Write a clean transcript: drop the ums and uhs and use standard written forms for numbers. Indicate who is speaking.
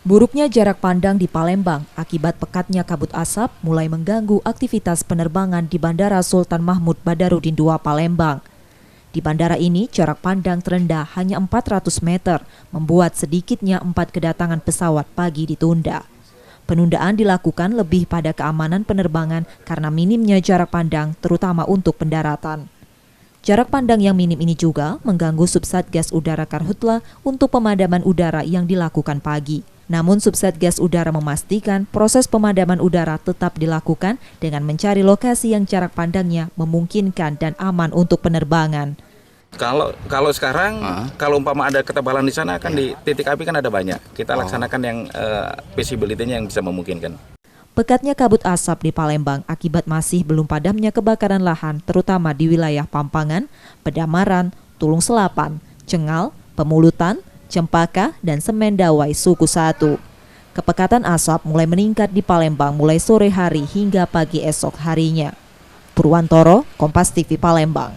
Speaker 1: Buruknya jarak pandang di Palembang akibat pekatnya kabut asap mulai mengganggu aktivitas penerbangan di Bandara Sultan Mahmud Badarudin II Palembang. Di bandara ini, jarak pandang terendah hanya 400 meter, membuat sedikitnya 4 kedatangan pesawat pagi ditunda. Penundaan dilakukan lebih pada keamanan penerbangan karena minimnya jarak pandang, terutama untuk pendaratan. Jarak pandang yang minim ini juga mengganggu Subsatgas Udara Karhutla untuk pemadaman udara yang dilakukan pagi. Namun Subsatgas Udara memastikan proses pemadaman udara tetap dilakukan dengan mencari lokasi yang jarak pandangnya memungkinkan dan aman untuk penerbangan.
Speaker 2: Kalau sekarang, kalau umpama ada ketebalan di sana kan di titik api kan ada banyak. Kita laksanakan yang visibility-nya yang bisa memungkinkan.
Speaker 1: Pekatnya kabut asap di Palembang akibat masih belum padamnya kebakaran lahan terutama di wilayah Pampangan, Pedamaran, Tulung Selapan, Cengal, Pemulutan, Cempaka, dan Semendawai Suku 1. Kepekatan asap mulai meningkat di Palembang mulai sore hari hingga pagi esok harinya. Purwantoro, Kompas TV Palembang.